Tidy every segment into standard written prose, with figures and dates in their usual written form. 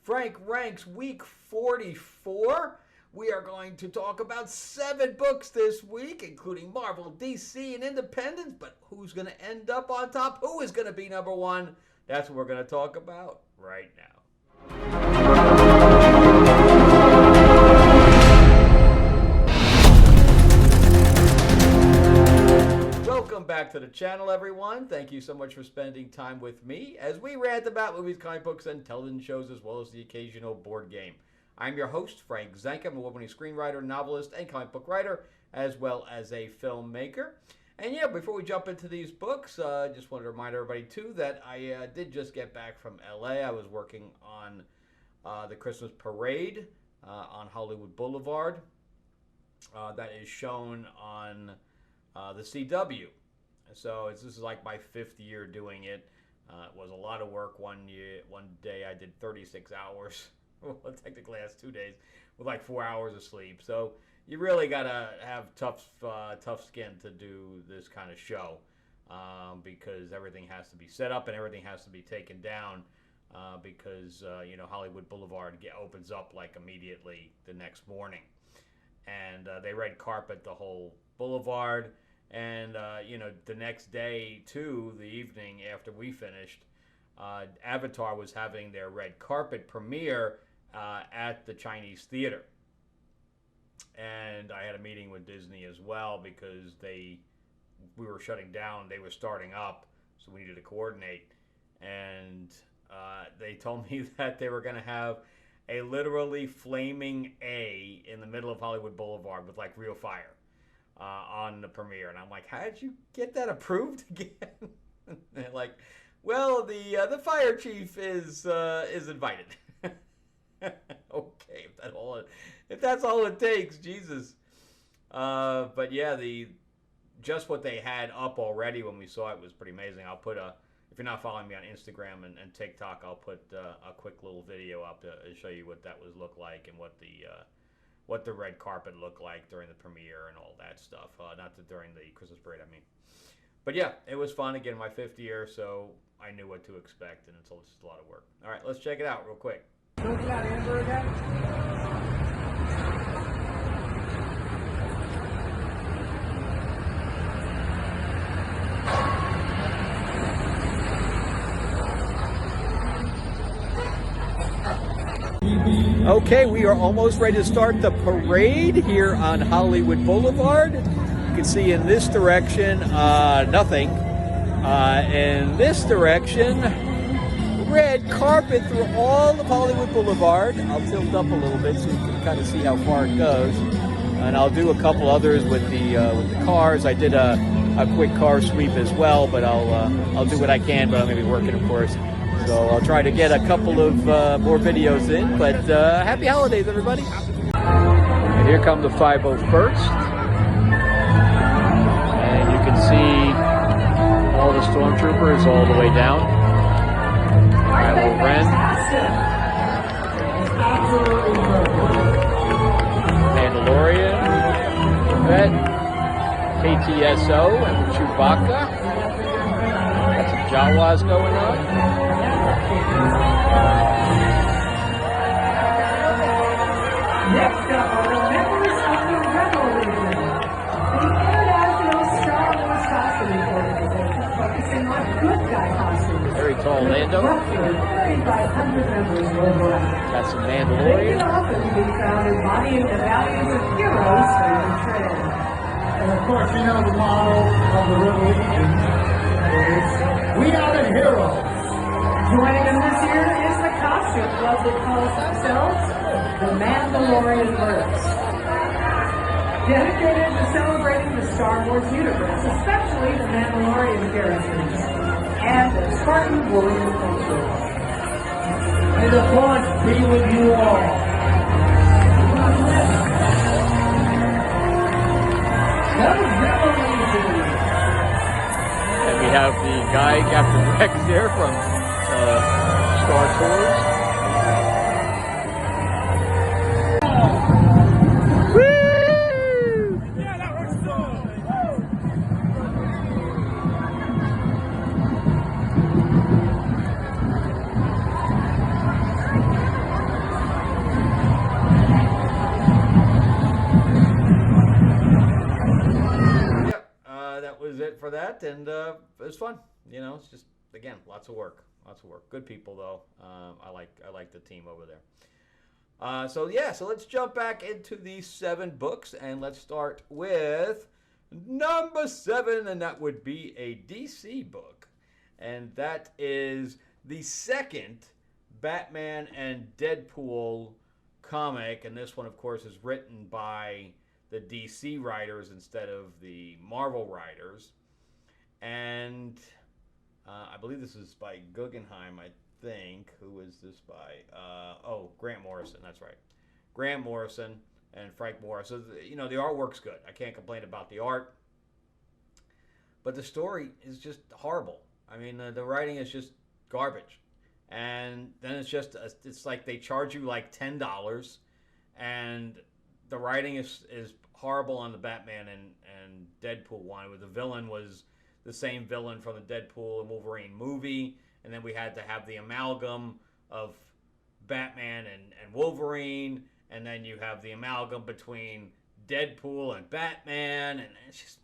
Frank Ranks Week 44. We are going to talk about 7 books this week, including Marvel, DC, and Independence. But who's going to end up on top? Who is going to be number 1? That's what we're going to talk about right now. Welcome back to the channel, everyone. Thank you so much for spending time with me as we rant about movies, comic books, and television shows, as well as the occasional board game. I'm your host, Frank Zanca. I'm a award-winning screenwriter, novelist, and comic book writer, as well as a filmmaker. And yeah, before we jump into these books, I just wanted to remind everybody, too, that I did just get back from L.A. I was working on the Christmas parade on Hollywood Boulevard. That is shown on the CW. So this is like my 5th year doing it. It was a lot of work. One day I did 36 hours. Well, technically that's 2 days with like 4 hours of sleep. So you really gotta have tough skin to do this kind of show because everything has to be set up and everything has to be taken down because Hollywood Boulevard opens up like immediately the next morning, and they red carpet the whole boulevard. And, the next day, too, the evening after we finished, Avatar was having their red carpet premiere at the Chinese Theater. And I had a meeting with Disney as well because we were shutting down. They were starting up, so we needed to coordinate. And they told me that they were going to have a literally flaming A in the middle of Hollywood Boulevard with, like, real fire. On the premiere, and I'm like, how did you get that approved again? And they're like, well, the fire chief is invited. Okay, if that's all it takes, Jesus. But yeah, just what they had up already when we saw it was pretty amazing. I'll put if you're not following me on Instagram and TikTok, I'll put a quick little video up to show you what that was look like and what the red carpet looked like during the premiere and all that stuff. During the Christmas parade, I mean. But yeah, it was fun. Again, my 5th year, so I knew what to expect, and it's just a lot of work. All right, let's check it out real quick. Okay, we are almost ready to start the parade here on Hollywood Boulevard. You can see in this direction, nothing. In this direction, red carpet through all of Hollywood Boulevard. I'll tilt up a little bit so you can kind of see how far it goes. And I'll do a couple others with the cars. I did a quick car sweep as well, but I'll do what I can, but I'm going to be working, of course. So I'll try to get a couple of more videos in, but happy holidays, everybody. And here come the 501st. And you can see all the stormtroopers all the way down. Kylo Ren. Mandalorian. Red. KTSO and Chewbacca. Got some Jawas going on. Next up are the members of the Rebel Legion, the international Star Wars costume organization focusing on good guy costumes. Very tall Lando. Carried by 100 members worldwide. Got some They Mandalorian. can often be found embodying the values of heroes they portray. And of course, you know the motto of the Rebel Legion is, "We are the heroes." Joining them this year is the costume club that calls themselves the Mandalorian-verse. Dedicated to celebrating the Star Wars universe, especially the Mandalorian characters and the Spartan warrior culture. May the Force be with you all. And we have the guy, Captain Rex, there from Star Tours. for that, and it was fun. You know, it's just again lots of work, lots of work. Good people though. I like the team over there. So let's jump back into these 7 books, and let's start with number 7, and that would be a DC book, and that is the second Batman and Deadpool comic, and this one, of course, is written by the DC writers instead of the Marvel writers, and I believe this is by Guggenheim, I think. Who is this by? Grant Morrison. That's right. Grant Morrison and Frank Morris. So, you know, the artwork's good. I can't complain about the art. But the story is just horrible. I mean, the writing is just garbage. And then it's like they charge you like $10. And the writing is horrible on the Batman and Deadpool one, where the villain was the same villain from the Deadpool and Wolverine movie. And then we had to have the amalgam of Batman and Wolverine. And then you have the amalgam between Deadpool and Batman. And it's just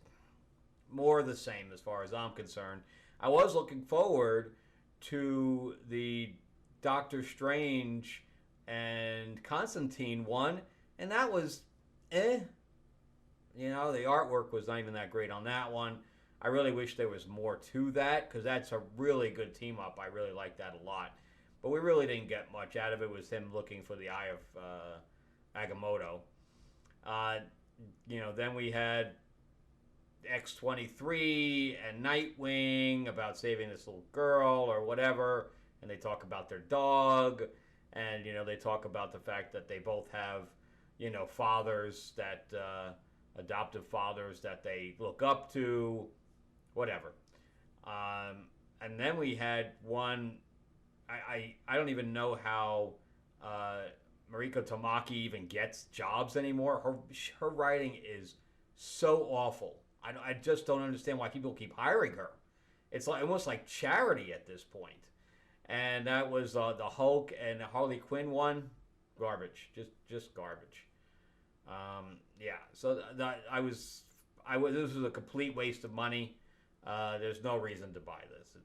more of the same as far as I'm concerned. I was looking forward to the Doctor Strange and Constantine one. And that was You know, the artwork was not even that great on that one. I really wish there was more to that, because that's a really good team up. I really like that a lot. But we really didn't get much out of it. It was him looking for the Eye of Agamotto. Then we had X-23 and Nightwing about saving this little girl or whatever. And they talk about their dog. And, they talk about the fact that they both have, fathers that, adoptive fathers that they look up to. Whatever. And then we had one, I don't even know how Mariko Tamaki even gets jobs anymore. Her writing is so awful. I just don't understand why people keep hiring her. It's like almost like charity at this point. And that was the Hulk and Harley Quinn one. Garbage. Just garbage. So this was a complete waste of money. There's no reason to buy this.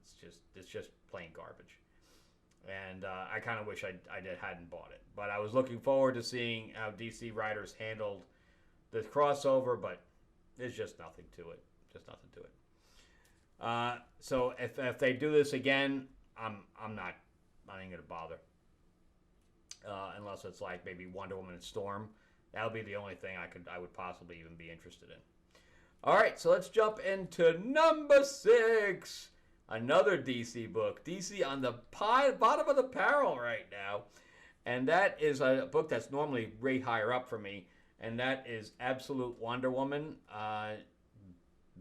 It's just plain garbage. And I kind of wish hadn't bought it. But I was looking forward to seeing how DC writers handled the crossover, but there's just nothing to it. So if they do this again, I ain't gonna bother. Unless it's like maybe Wonder Woman and Storm. That would be the only thing I would possibly even be interested in. All right, so let's jump into number 6. Another DC book. DC on the bottom of the barrel right now. And that is a book that's normally way higher up for me. And that is Absolute Wonder Woman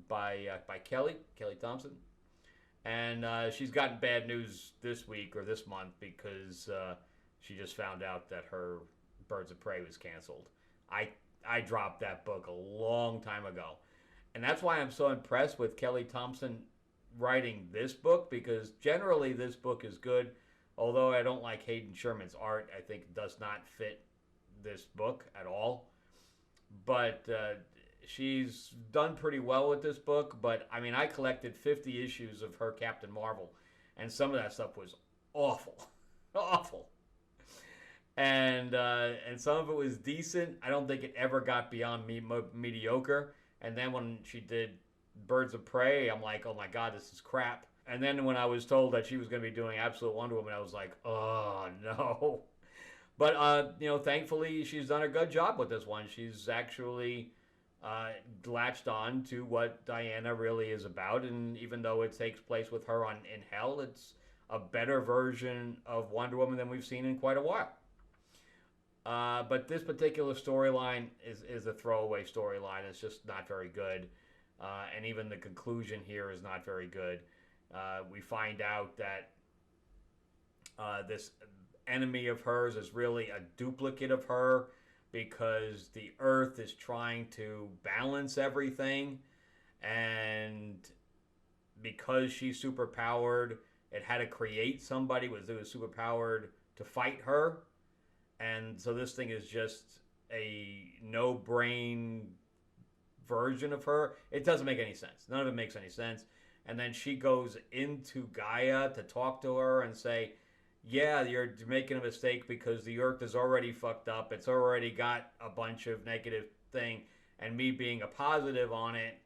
by Kelly Thompson. And she's gotten bad news this week or this month because she just found out that her Birds of Prey was canceled. I dropped that book a long time ago. And that's why I'm so impressed with Kelly Thompson writing this book, because generally this book is good. Although I don't like Hayden Sherman's art, I think it does not fit this book at all. But she's done pretty well with this book. But, I mean, I collected 50 issues of her Captain Marvel, and some of that stuff was awful. Awful. And some of it was decent. I don't think it ever got beyond mediocre. And then when she did Birds of Prey, I'm like, oh my God, this is crap. And then when I was told that she was going to be doing Absolute Wonder Woman, I was like, oh no. But, thankfully she's done a good job with this one. She's actually latched on to what Diana really is about. And even though it takes place with her in hell, it's a better version of Wonder Woman than we've seen in quite a while. But this particular storyline is a throwaway storyline. It's just not very good. And even the conclusion here is not very good. We find out that this enemy of hers is really a duplicate of her, because the Earth is trying to balance everything. And because she's superpowered, it had to create somebody who was superpowered to fight her. And so this thing is just a no-brain version of her. It doesn't make any sense. None of it makes any sense. And then she goes into Gaia to talk to her and say, yeah, you're making a mistake because the Earth is already fucked up. It's already got a bunch of negative thing, and me being a positive on it,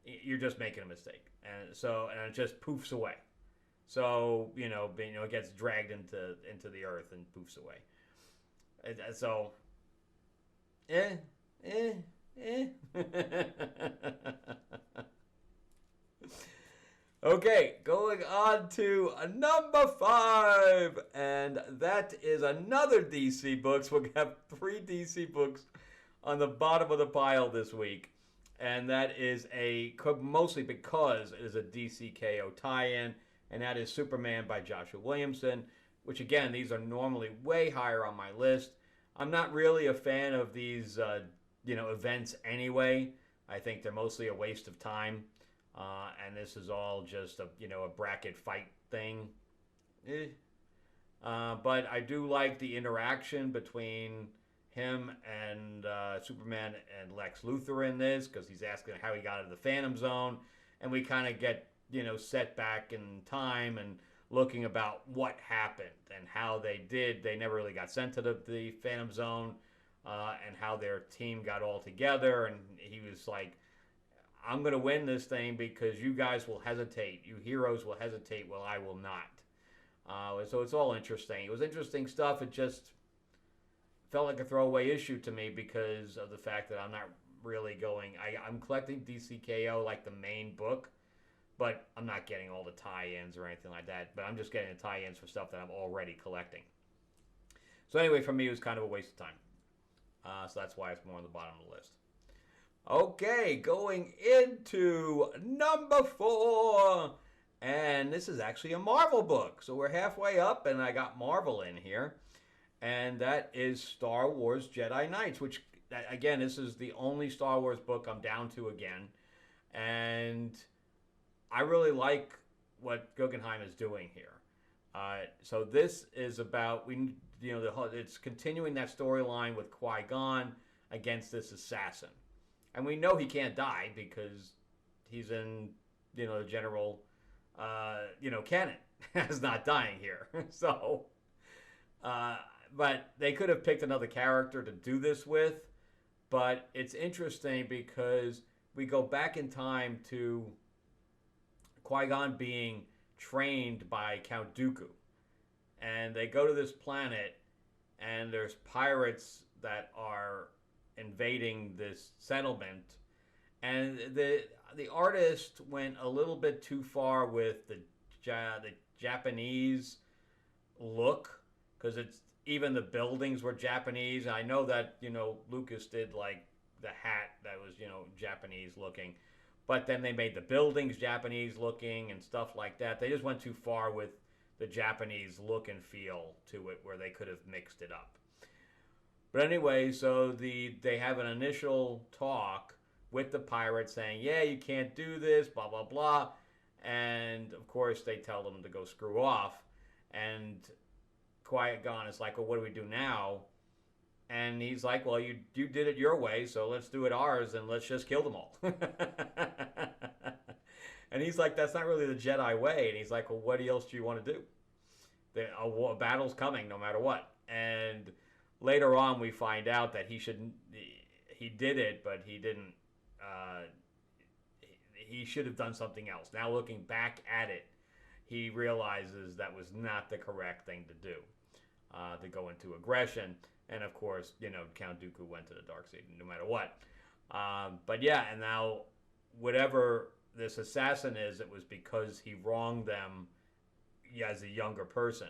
you're just making a mistake. And it just poofs away. So, it gets dragged into the Earth and poofs away. So, Okay, going on to number 5, and that is another DC books. We'll have 3 DC books on the bottom of the pile this week, and that is mostly because it is a DCKO tie-in, and that is Superman by Joshua Williamson, which again, these are normally way higher on my list. I'm not really a fan of these, events anyway. I think they're mostly a waste of time. And this is all just a bracket fight thing. But I do like the interaction between him and Superman and Lex Luthor in this, because he's asking how he got into the Phantom Zone, and we kind of get set back in time and looking about what happened and how they never really got sent to the Phantom Zone, and how their team got all together, and he was like, I'm going to win this thing because you guys will hesitate. You heroes will hesitate while I will not. So it's all interesting. It was interesting stuff. It just felt like a throwaway issue to me because of the fact that I'm not really going... I'm collecting DCKO like the main book, but I'm not getting all the tie-ins or anything like that. But I'm just getting the tie-ins for stuff that I'm already collecting. So anyway, for me, it was kind of a waste of time. So that's why it's more on the bottom of the list. Okay, going into number 4. And this is actually a Marvel book. So we're halfway up, and I got Marvel in here. And that is Star Wars Jedi Knights, which, again, this is the only Star Wars book I'm down to again. And I really like what Guggenheim is doing here. So this is about, it's continuing that storyline with Qui-Gon against this assassin. And we know he can't die because he's in, the general, canon as not dying here. So, but they could have picked another character to do this with. But it's interesting because we go back in time to Qui-Gon being trained by Count Dooku. And they go to this planet, and there's pirates that are invading this settlement, and the artist went a little bit too far with the Japanese look, because it's even the buildings were Japanese. And I know that Lucas did like the hat that was Japanese looking, but then they made the buildings Japanese looking and stuff like that. They just went too far with the Japanese look and feel to it, where they could have mixed it up. But anyway, so they have an initial talk with the pirates saying, yeah, you can't do this, blah, blah, blah. And, of course, they tell them to go screw off. And Qui-Gon is like, well, what do we do now? And he's like, well, you did it your way, so let's do it ours, and let's just kill them all. And he's like, that's not really the Jedi way. And he's like, well, what else do you want to do? A battle's coming no matter what. And later on, we find out that he did it, but he didn't. He should have done something else. Now, looking back at it, he realizes that was not the correct thing to do, to go into aggression. And of course, Count Dooku went to the dark side no matter what. But yeah, and now whatever this assassin is, it was because he wronged them as a younger person,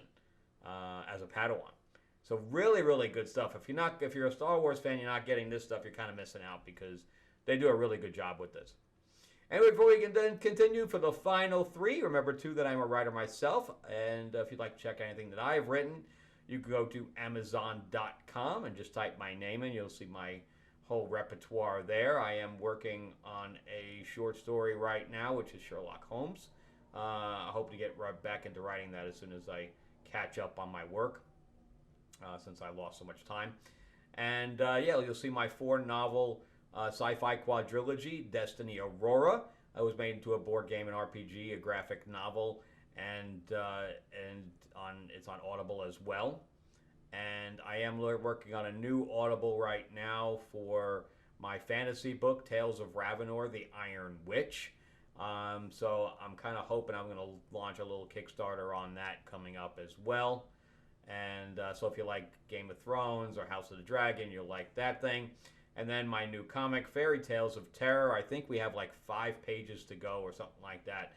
as a Padawan. So really, really good stuff. If you're a Star Wars fan, you're not getting this stuff, you're kind of missing out, because they do a really good job with this. Anyway, before we can then continue for the final 3, remember too that I'm a writer myself, and if you'd like to check anything that I've written, you can go to Amazon.com and just type my name in. You'll see my whole repertoire there. I am working on a short story right now, which is Sherlock Holmes. I hope to get right back into writing that as soon as I catch up on my work, since I lost so much time. And yeah, you'll see my 4-novel sci-fi quadrilogy, Destiny Aurora. It was made into a board game, an RPG, a graphic novel, and it's on Audible as well. And I am working on a new Audible right now for my fantasy book, Tales of Ravenor, the Iron Witch. So I'm kind of hoping I'm going to launch a little Kickstarter on that coming up as well. And so if you like Game of Thrones or House of the Dragon, you'll like that thing. And then my new comic, Fairy Tales of Terror. I think we have like 5 pages to go or something like that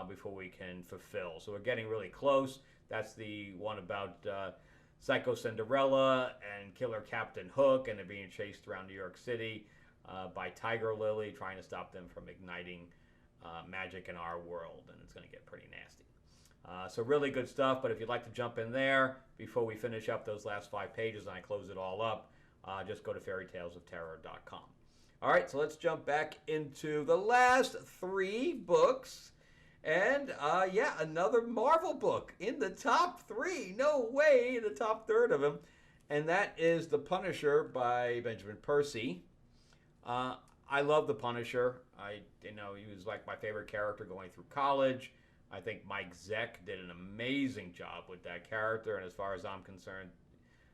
before we can fulfill. So we're getting really close. That's the one about Psycho Cinderella and Killer Captain Hook, and they're being chased around New York City by Tiger Lily, trying to stop them from igniting magic in our world, and it's going to get pretty nasty. So really good stuff, but if you'd like to jump in there before we finish up those last 5 pages and I close it all up, just go to fairytalesofterror.com. All right, so let's jump back into the last 3 books. And, another Marvel book in the top 3. No way, in the top third of them. And that is The Punisher by Benjamin Percy. I love The Punisher. He was like my favorite character going through college. I think Mike Zeck did an amazing job with that character. And as far as I'm concerned,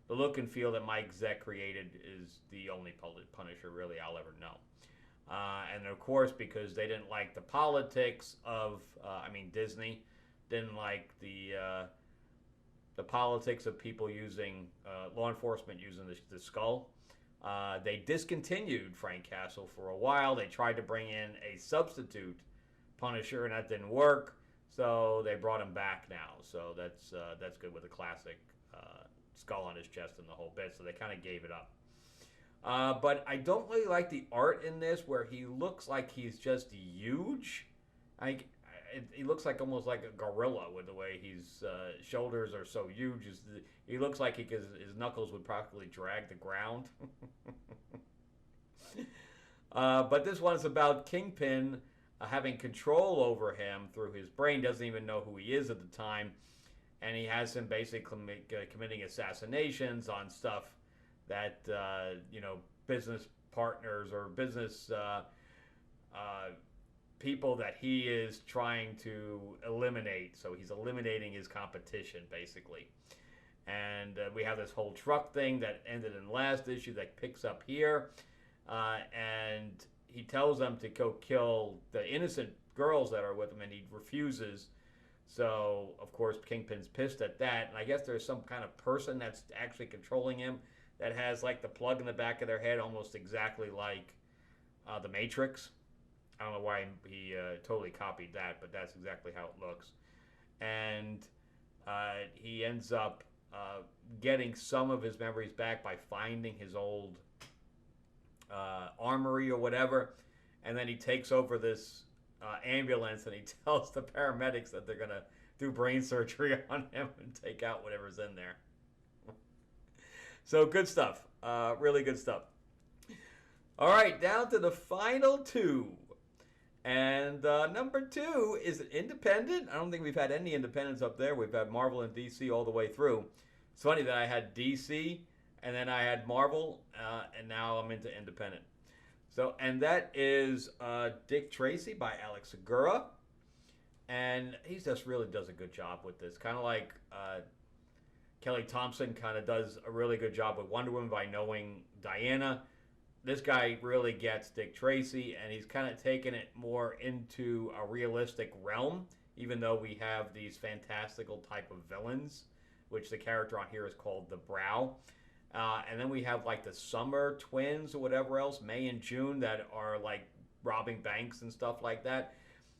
the look and feel that Mike Zeck created is the only Punisher really I'll ever know. And of course, because they didn't like the politics of, Disney didn't like the politics of people using, law enforcement using the skull. They discontinued Frank Castle for a while. They tried to bring in a substitute Punisher, and that didn't work. So they brought him back now. So that's good with a classic skull on his chest and the whole bit. So they kind of gave it up. But I don't really like the art in this, where he looks like he's just huge. He looks like almost like a gorilla with the way his shoulders are so huge. He looks like his knuckles would practically drag the ground. But this one's about Kingpin having control over him through his brain. Doesn't even know who he is at the time. And he has him basically committing assassinations on stuff that business partners or business people that he is trying to eliminate. So he's eliminating his competition, basically. And we have this whole truck thing that ended in the last issue that picks up here. And he tells them to go kill the innocent girls that are with him, and he refuses. So, of course, Kingpin's pissed at that. And I guess there's some kind of person that's actually controlling him that has like the plug in the back of their head, almost exactly like the Matrix. I don't know why he totally copied that, but that's exactly how it looks. And he ends up getting some of his memories back by finding his old armory or whatever. And then he takes over this ambulance, and he tells the paramedics that they're going to do brain surgery on him and take out whatever's in there. So good stuff. Really good stuff. All right, down to the final 2. And number 2 is an independent. I don't think we've had any independents up there. We've had Marvel and DC all the way through. It's funny that I had DC, and then I had Marvel, and now I'm into independent. So, and that is Dick Tracy by Alex Segura. And he just really does a good job with this. Kind of like Kelly Thompson kind of does a really good job with Wonder Woman by knowing Diana. This guy really gets Dick Tracy, and he's kind of taken it more into a realistic realm, even though we have these fantastical type of villains, which the character on here is called the Brow. And then we have like the Summer Twins or whatever else, May and June, that are like robbing banks and stuff like that.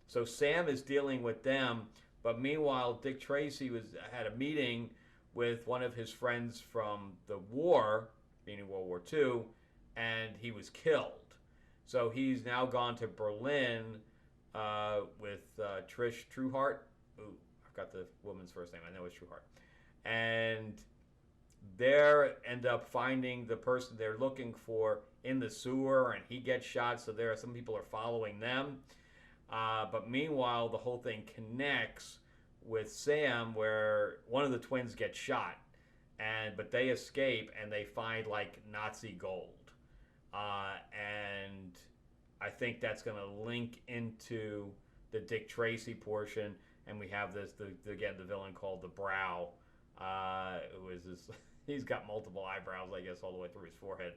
So Sam is dealing with them, but meanwhile Dick Tracy had a meeting with one of his friends from the war, meaning World War II, and he was killed. So he's now gone to Berlin with Trish Trueheart. Ooh, I forgot the woman's first name. I know it's Trueheart. And they end up finding the person they're looking for in the sewer, and he gets shot. So some people are following them. But meanwhile, the whole thing connects with Sam, where one of the twins gets shot, but they escape and they find like Nazi gold, and I think that's going to link into the Dick Tracy portion, and we have this again the villain called the Brow, who is this. He's got multiple eyebrows, I guess, all the way through his forehead.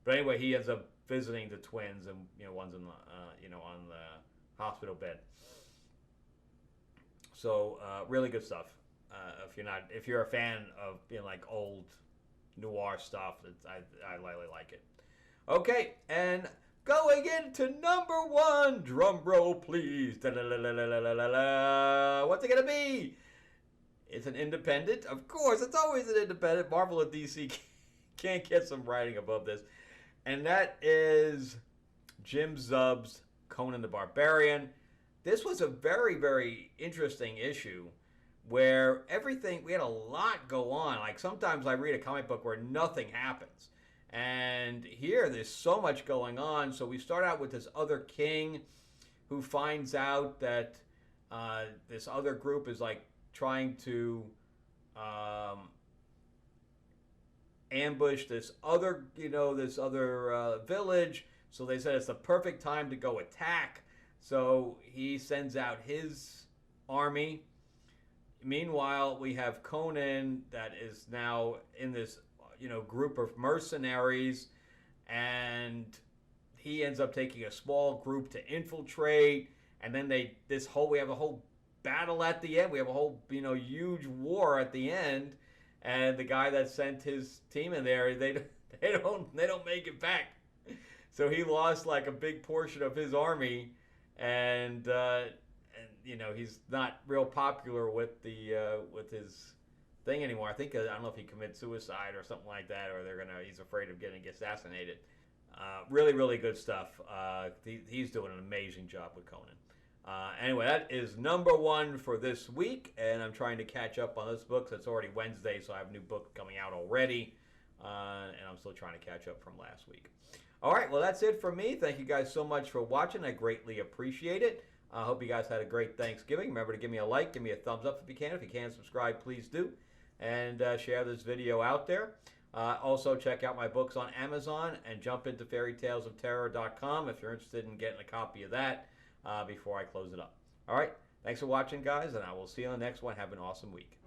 But anyway, he ends up visiting the twins, and one's in the on the hospital bed. So really good stuff. If you're a fan of like old noir stuff, I really like it. Okay, and going into number one, drum roll please. What's it gonna be? It's an independent, of course. It's always an independent. Marvel and DC can't get some writing above this, and that is Jim Zub's Conan the Barbarian. This was a very, very interesting issue where we had a lot go on. Like sometimes I read a comic book where nothing happens. And here there's so much going on. So we start out with this other king who finds out that this other group is like trying to ambush this other village. So they said it's the perfect time to go attack. So he sends out his army. Meanwhile, we have Conan that is now in this, group of mercenaries, and he ends up taking a small group to infiltrate. And then we have a whole battle at the end. We have a whole, huge war at the end. And the guy that sent his team in there, they don't make it back. So he lost like a big portion of his army. And he's not real popular with his thing anymore. I don't know if he commits suicide or something like that, or he's afraid of getting assassinated. Really, really good stuff. He's doing an amazing job with Conan. Anyway, that is number one for this week, and I'm trying to catch up on this book. So it's already Wednesday, so I have a new book coming out already, and I'm still trying to catch up from last week. All right, well, that's it for me. Thank you guys so much for watching. I greatly appreciate it. I hope you guys had a great Thanksgiving. Remember to give me a like, give me a thumbs up if you can. If you can, subscribe, please do. And share this video out there. Also, check out my books on Amazon and jump into fairytalesofterror.com if you're interested in getting a copy of that before I close it up. All right, thanks for watching, guys, and I will see you on the next one. Have an awesome week.